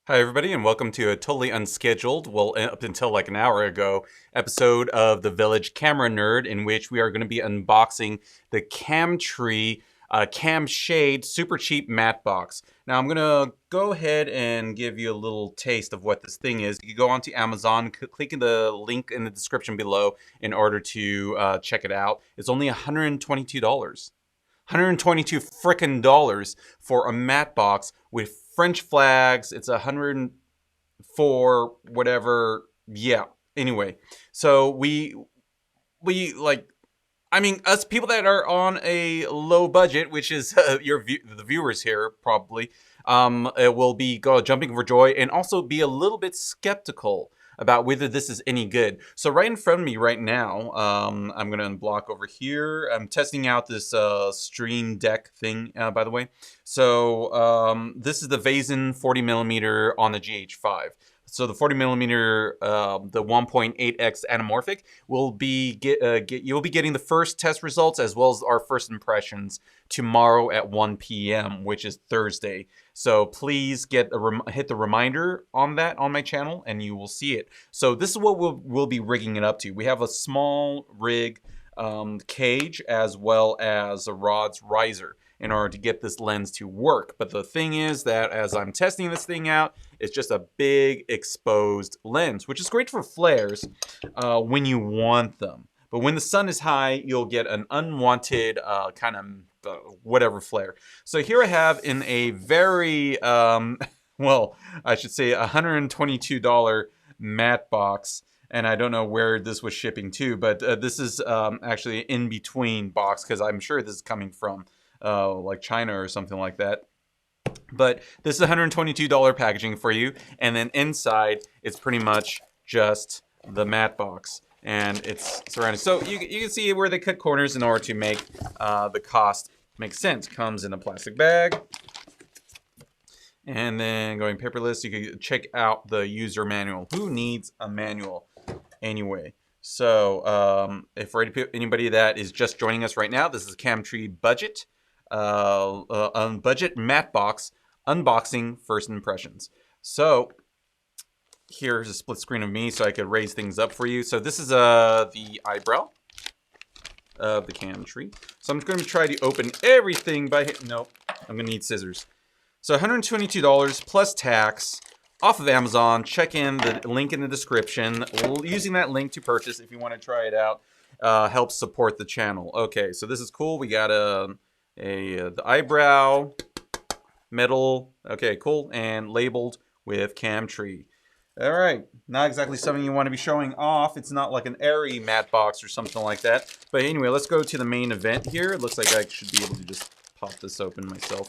Hi, everybody, and welcome to a totally unscheduled, well, up until like an hour ago, episode of the Village Camera Nerd, in which we are going to be unboxing the CAMTREE Camshade super cheap matte box. Now, I'm going to go ahead and give you a little taste of what this thing is. You can go onto Amazon, click the link in the description below in order to check it out. It's only $122. $122 frickin' dollars for a matte box with French flags. It's 104 whatever. Yeah. Anyway, so we like, I mean, us people that are on a low budget, which is the viewers here probably, will be jumping for joy and also be a little bit skeptical about whether this is any good. So right in front of me right now, I'm gonna unblock over here. I'm testing out this Stream Deck thing, by the way. So this is the Vazen 40 millimeter on the GH5. So the 40 millimeter, the 1.8x anamorphic will be you'll be getting the first test results as well as our first impressions tomorrow at 1 p.m., which is Thursday. So please hit the reminder on that on my channel, and you will see it. So this is what we'll be rigging it up to. We have a small rig cage as well as a rod's riser in order to get this lens to work. But the thing is that as I'm testing this thing out, it's just a big exposed lens, which is great for flares when you want them. But when the sun is high, you'll get an unwanted kind of whatever flare. So here I have in a very, well, I should say $122 matte box. And I don't know where this was shipping to, but this is actually an in-between box because I'm sure this is coming from like China or something like that. But this is $122 packaging for you, and then inside it's pretty much just the matte box, and it's surrounded. So you can see where they cut corners in order to make the cost make sense. Comes in a plastic bag, and then going paperless. You can check out the user manual. Who needs a manual anyway? So if for anybody that is just joining us right now, this is CAMTREE Budget. Budget matte box unboxing first impressions. So here's a split screen of me so I could raise things up for you. So this is the eyebrow of the CAMTREE. So I'm going to try to open everything by nope, I'm going to need scissors. So $122 plus tax off of Amazon. Check in the link in the description. Using that link to purchase if you want to try it out helps support the channel. Okay, so this is cool. We got the eyebrow metal, okay, cool, and labeled with CAMTREE. All right, not exactly something you want to be showing off. It's not like an Arri matte box or something like that. But anyway, let's go to the main event here. It looks like I should be able to just pop this open myself.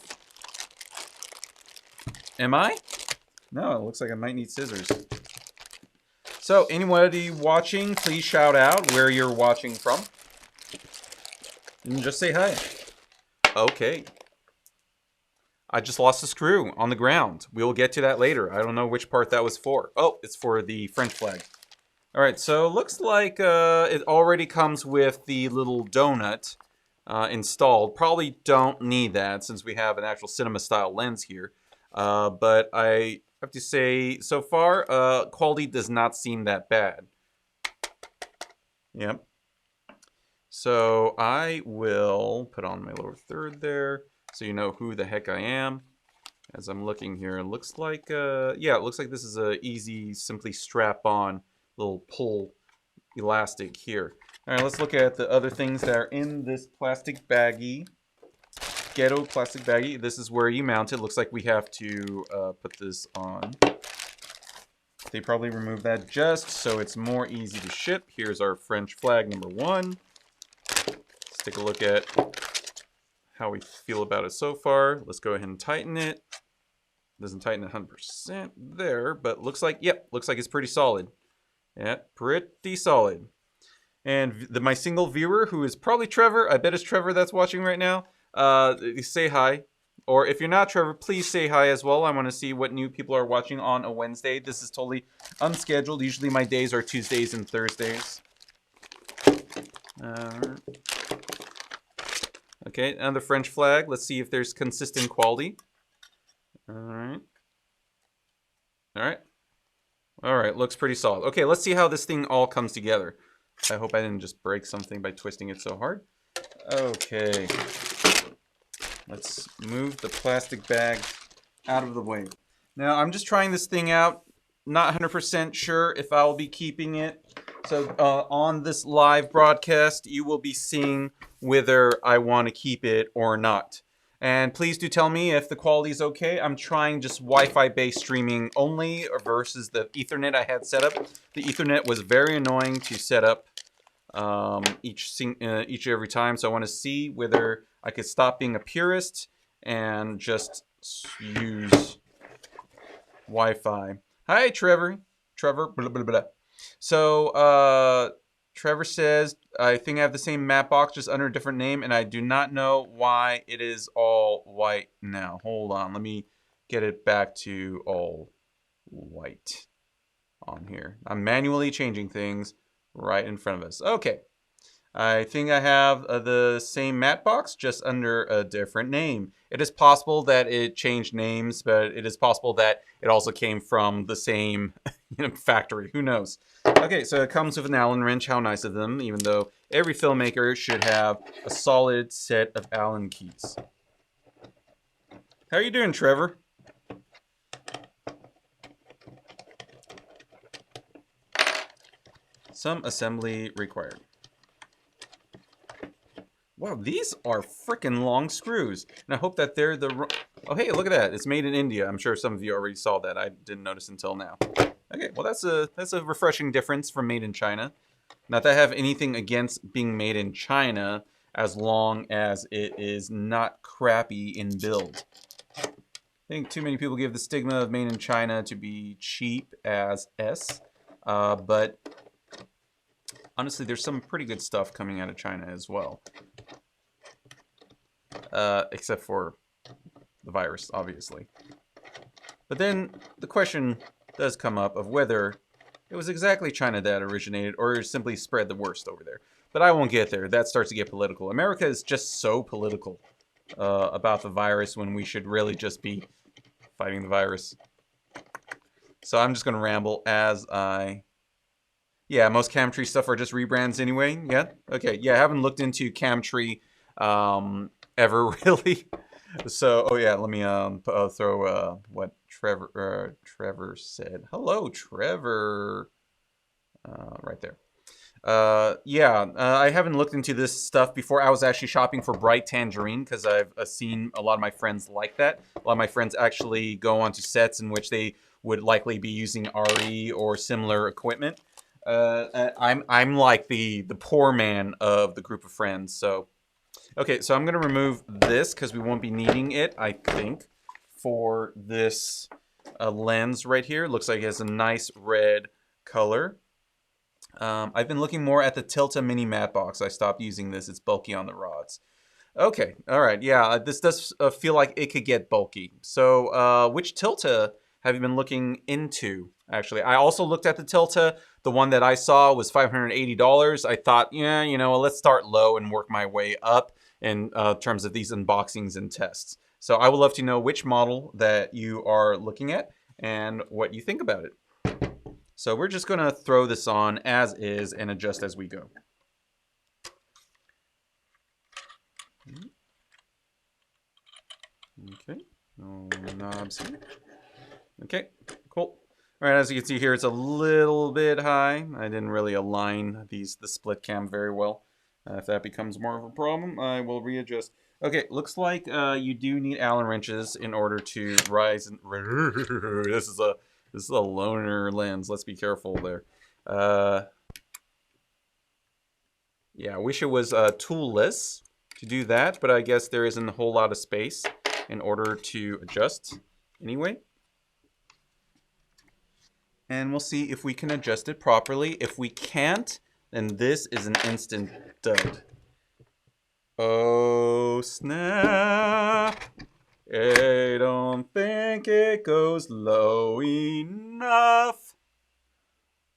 Am I? No, it looks like I might need scissors. So anybody watching, please shout out where you're watching from. And just say hi. Okay. I just lost a screw on the ground. We will get to that later. I don't know which part that was for. Oh, it's for the French flag. All right, so looks like it already comes with the little donut installed. Probably don't need that since we have an actual cinema style lens here. But I have to say, so far, quality does not seem that bad. Yep. So I will put on my lower third there so you know who the heck I am. As I'm looking here, it looks like, yeah, it looks like this is a easy, simply strap on little pull elastic here. All right, let's look at the other things that are in this plastic baggie. Ghetto plastic baggie. This is where you mount it. Looks like we have to put this on. They probably removed that just so it's more easy to ship. Here's our French flag number 1. Let's take a look at how we feel about it so far. Let's go ahead and tighten it. Doesn't tighten 100% there, but looks like, yep, looks like it's pretty solid. Yeah, pretty solid. And my single viewer, who is probably Trevor, I bet it's Trevor that's watching right now, say hi. Or if you're not Trevor, please say hi as well. I want to see what new people are watching on a Wednesday. This is totally unscheduled. Usually my days are Tuesdays and Thursdays. Okay, and the French flag. Let's see if there's consistent quality. All right. All right, looks pretty solid. Okay, let's see how this thing all comes together. I hope I didn't just break something by twisting it so hard. Okay. Let's move the plastic bag out of the way. Now, I'm just trying this thing out. Not 100% sure if I'll be keeping it. So on this live broadcast, you will be seeing whether I want to keep it or not. And please do tell me if the quality is okay. I'm trying just Wi-Fi based streaming only versus the Ethernet I had set up. The Ethernet was very annoying to set up each every time. So I want to see whether I could stop being a purist and just use Wi-Fi. Hi, Trevor. Trevor. Blah, blah, blah. So, Trevor says, I think I have the same map box, just under a different name, and I do not know why it is all white now. Hold on. Let me get it back to all white on here. I'm manually changing things right in front of us. Okay. I think I have the same matte box, just under a different name. It is possible that it changed names, but it is possible that it also came from the same factory. Who knows? Okay, so it comes with an Allen wrench. How nice of them, even though every filmmaker should have a solid set of Allen keys. How are you doing, Trevor? Some assembly required. Wow, these are freaking long screws. And I hope that they're the... Oh, hey, look at that. It's made in India. I'm sure some of you already saw that. I didn't notice until now. Okay, well, that's a refreshing difference from made in China. Not that I have anything against being made in China, as long as it is not crappy in build. I think too many people give the stigma of made in China to be cheap as S. But honestly, there's some pretty good stuff coming out of China as well. Except for the virus, obviously. But then the question does come up of whether it was exactly China that originated or simply spread the worst over there. But I won't get there. That starts to get political. America is just so political about the virus when we should really just be fighting the virus. So I'm just going to ramble as I... Yeah, most CAMTREE stuff are just rebrands anyway. Yeah? Okay, yeah, I haven't looked into CAMTREE ever, really. So, oh yeah, let me throw what Trevor said. Hello, Trevor. Right there. Yeah, I haven't looked into this stuff before. I was actually shopping for bright tangerine because I've seen a lot of my friends like that. A lot of my friends actually go onto sets in which they would likely be using Arri or similar equipment. I'm like the poor man of the group of friends. So, okay, so I'm gonna remove this because we won't be needing it, I think, for this lens right here. Looks like it has a nice red color. I've been looking more at the Tilta Mini Matte Box. I stopped using this. It's bulky on the rods. Okay, all right, yeah, this does feel like it could get bulky. So, which Tilta have you been looking into? Actually, I also looked at the Tilta. The one that I saw was $580. I thought, yeah, you know, let's start low and work my way up in terms of these unboxings and tests. So I would love to know which model that you are looking at and what you think about it. So we're just going to throw this on as is and adjust as we go. Okay, no knobs here. Okay, cool. All right, as you can see here, it's a little bit high. I didn't really align the split cam very well. If that becomes more of a problem, I will readjust. Okay, looks like you do need Allen wrenches in order to rise. And this is a loner lens. Let's be careful there. Yeah, I wish it was toolless to do that, but I guess there isn't a whole lot of space in order to adjust anyway. And we'll see if we can adjust it properly. If we can't, then this is an instant dud. Oh, snap. I don't think it goes low enough.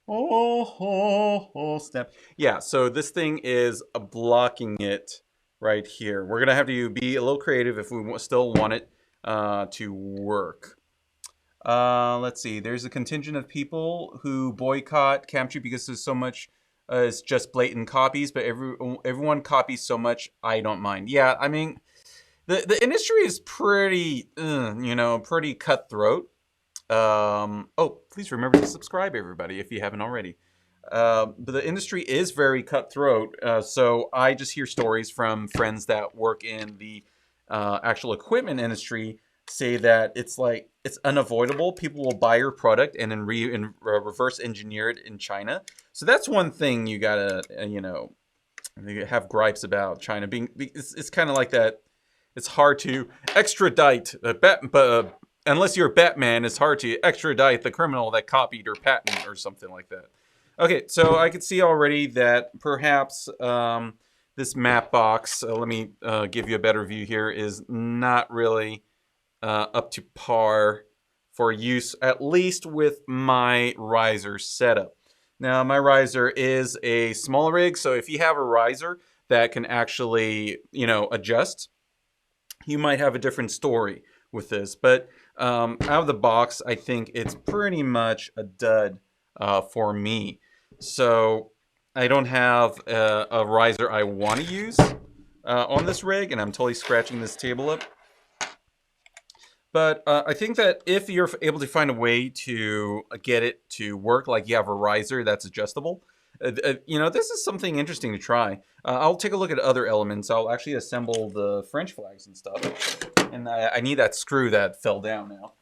Oh, snap. Yeah, so this thing is blocking it right here. We're going to have to be a little creative if we still want it to work. Let's see. There's a contingent of people who boycott CAMTREE because there's so much. It's just blatant copies, but everyone copies so much. I don't mind. Yeah, I mean, the industry is pretty, pretty cutthroat. Oh, please remember to subscribe, everybody, if you haven't already. But the industry is very cutthroat. So I just hear stories from friends that work in the actual equipment industry say that it's like it's unavoidable. People will buy your product and then reverse engineer it in China. So that's one thing you gotta, have gripes about China being. It's kind of like that. It's hard to extradite unless you're Batman. It's hard to extradite the criminal that copied your patent or something like that. Okay, so I can see already that perhaps this map box, let me give you a better view here, is not really up to par for use, at least with my riser setup. Now, my riser is a small rig, so if you have a riser that can actually, adjust, you might have a different story with this. But out of the box, I think it's pretty much a dud for me. So I don't have a riser I want to use on this rig, and I'm totally scratching this table up. But I think that if you're able to find a way to get it to work, like you have a riser that's adjustable, this is something interesting to try. I'll take a look at other elements. I'll actually assemble the French flags and stuff. And I need that screw that fell down now.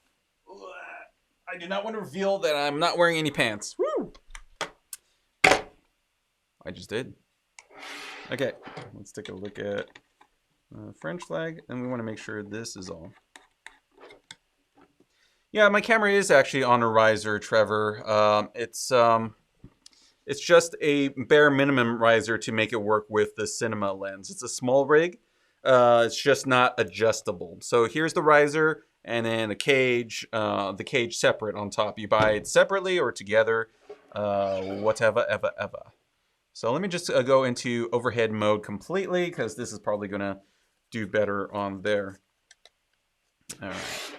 I do not want to reveal that I'm not wearing any pants. Woo! I just did. Okay, let's take a look at French flag, and we want to make sure this is all. Yeah, my camera is actually on a riser, Trevor. It's just a bare minimum riser to make it work with the cinema lens. It's a small rig. It's just not adjustable. So here's the riser, and then the cage separate on top. You buy it separately or together, whatever, ever. So let me just go into overhead mode completely, because this is probably going to do better on there. All right.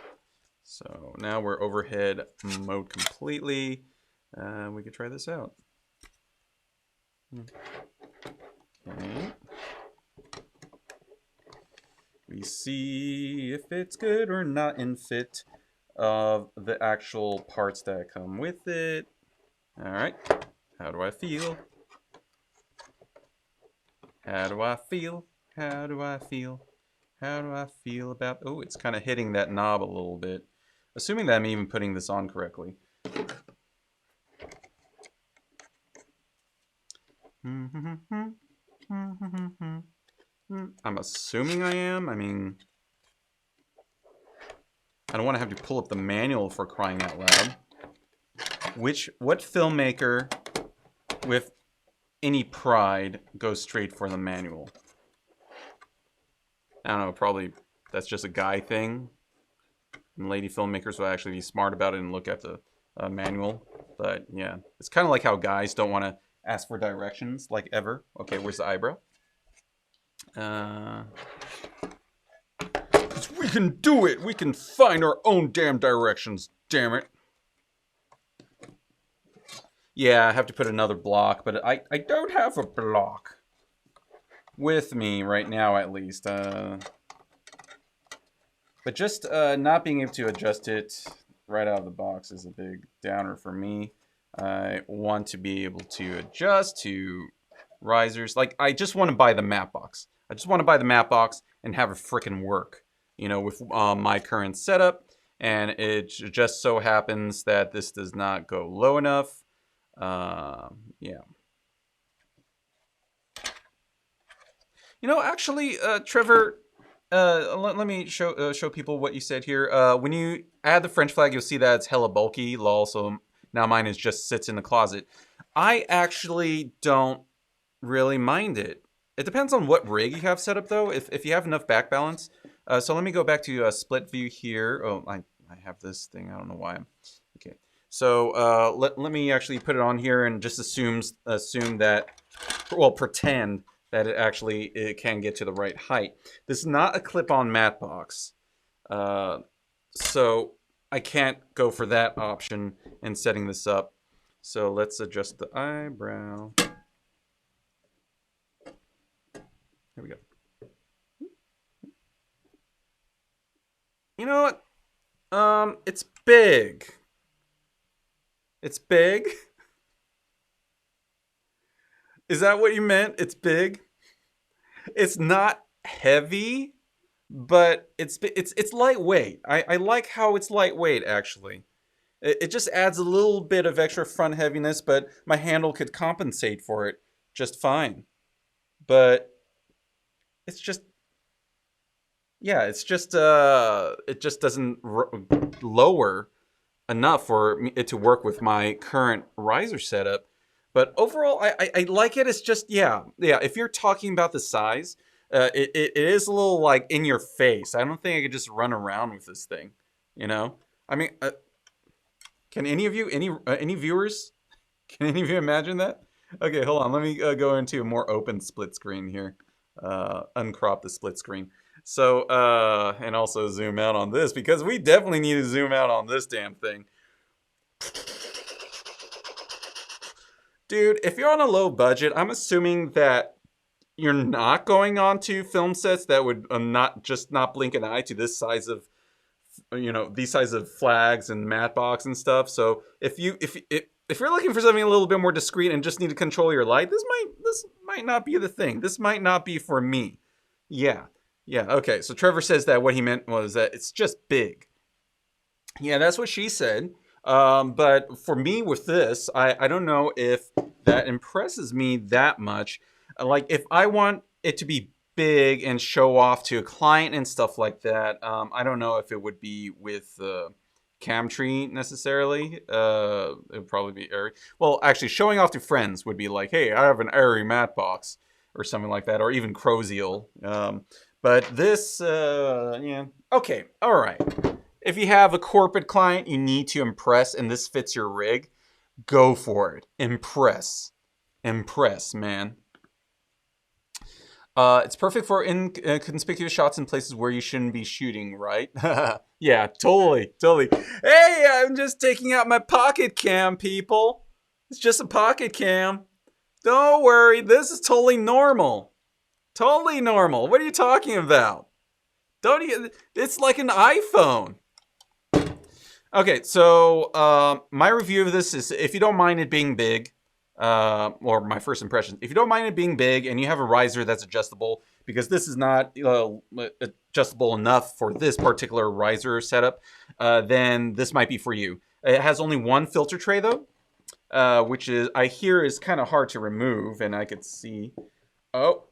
So now we're overhead mode completely. We could try this out. Okay. We see if it's good or not in fit of the actual parts that come with it. All right. How do I feel? How do I feel? How do I feel? How do I feel about... Oh, it's kind of hitting that knob a little bit. Assuming that I'm even putting this on correctly. I'm assuming I am. I mean, I don't want to have to pull up the manual for crying out loud. What filmmaker with any pride goes straight for the manual? I don't know, probably that's just a guy thing. And lady filmmakers will actually be smart about it and look at the manual. But yeah, it's kind of like how guys don't want to ask for directions, like ever. Okay, where's the eyebrow? We can do it! We can find our own damn directions, damn it. Yeah, I have to put another block, but I don't have a block with me right now, at least. But just not being able to adjust it right out of the box is a big downer for me. I want to be able to adjust to risers. Like, I just want to buy the map box. I just want to buy the map box and have it frickin' work, with my current setup. And it just so happens that this does not go low enough. Yeah. Actually, Trevor, let me show people what you said here. When you add the French flag, you'll see that it's hella bulky. Lol, so now mine just sits in the closet. I actually don't really mind it. It depends on what rig you have set up, though. If you have enough back balance. So let me go back to split view here. Oh, I have this thing. I don't know why. Okay. So let me actually put it on here and just assume that, well, pretend that it can get to the right height. This is not a clip-on mat box. So I can't go for that option in setting this up. So let's adjust the eyebrow. Here we go. You know what? It's big. It's big. Is that what you meant? It's big. It's not heavy, but it's lightweight. I like how it's lightweight actually. It just adds a little bit of extra front heaviness, but my handle could compensate for it just fine. But it's just yeah, it just doesn't lower enough for it to work with my current riser setup. But overall, I like it. It's just yeah. If you're talking about the size, it is a little like in your face. I don't think I could just run around with this thing. You know, I mean, can any of you, any viewers, can any of you imagine that? Okay, hold on. Let me go into a more open split screen here. Uncrop the split screen. So, and also zoom out on this because we definitely need to zoom out on this damn thing. Dude, if you're on a low budget, I'm assuming that you're not going on to film sets that would not blink an eye to this size of these size of flags and matte box and stuff. So if you're looking for something a little bit more discreet and just need to control your light, this might not be the thing. This might not be for me. Yeah. Yeah, okay. So Trevor says that what he meant was that it's just big. Yeah, that's what she said. But for me with this, I don't know if that impresses me that much. Like if I want it to be big and show off to a client and stuff like that, I don't know if it would be with CAMTREE necessarily. It would probably be Arri. Well, actually, showing off to friends would be like, hey, I have an Arri matte box or something like that, or even Croziel. But this, yeah, okay, all right. If you have a corporate client you need to impress and this fits your rig, go for it. Impress. Impress, man. It's perfect for inconspicuous shots in places where you shouldn't be shooting, right? Yeah, totally. Hey, I'm just taking out my pocket cam, people. It's just a pocket cam. Don't worry, this is totally normal. Totally normal. What are you talking about? It's like an iPhone. Okay, so my review of this is, if you don't mind it being big, or my first impression, if you don't mind it being big and you have a riser that's adjustable, because this is not adjustable enough for this particular riser setup, then this might be for you. It has only one filter tray though, which I hear is kind of hard to remove, and I could see. Oh,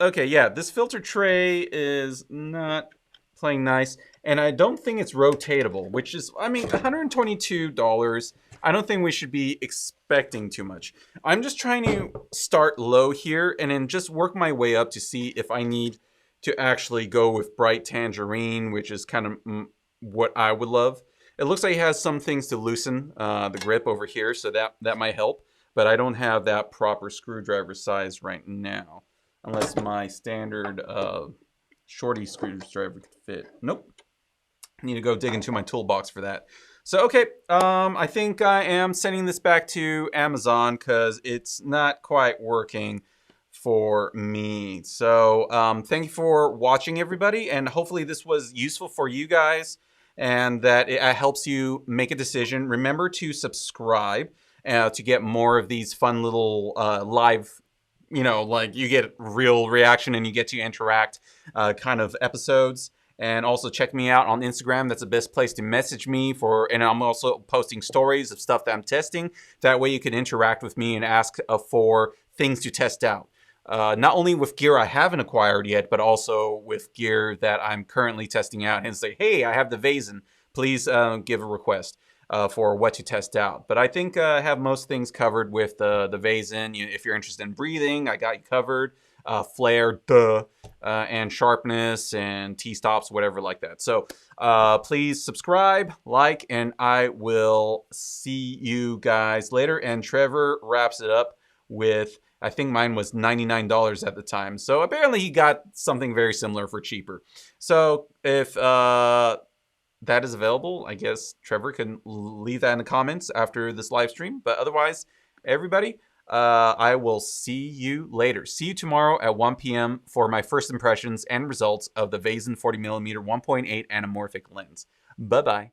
okay, yeah, this filter tray is not playing nice, and I don't think it's rotatable, which is, I mean, $122. I don't think we should be expecting too much. I'm just trying to start low here and then just work my way up to see if I need to actually go with bright tangerine, which is kind of what I would love. It looks like it has some things to loosen the grip over here, so that might help, but I don't have that proper screwdriver size right now, unless my standard shorty screwdriver could fit. Nope. I need to go dig into my toolbox for that. So, okay, I think I am sending this back to Amazon because it's not quite working for me. So, thank you for watching, everybody, and hopefully this was useful for you guys and that it helps you make a decision. Remember to subscribe to get more of these fun little live, like you get real reaction and you get to interact kind of episodes. And also check me out on Instagram. That's the best place to message me and I'm also posting stories of stuff that I'm testing. That way you can interact with me and ask for things to test out. Not only with gear I haven't acquired yet, but also with gear that I'm currently testing out and say, hey, I have the Vazen. Please give a request for what to test out. But I think I have most things covered with the Vazen. If you're interested in breathing, I got you covered. Flare, and sharpness and T-stops, whatever like that. So please subscribe, like, and I will see you guys later. And Trevor wraps it up with, I think mine was $99 at the time. So apparently he got something very similar for cheaper. So if that is available. I guess Trevor can leave that in the comments after this live stream. But otherwise, everybody, I will see you later. See you tomorrow at 1 p.m. for my first impressions and results of the Vazen 40mm 1.8 anamorphic lens. Bye-bye.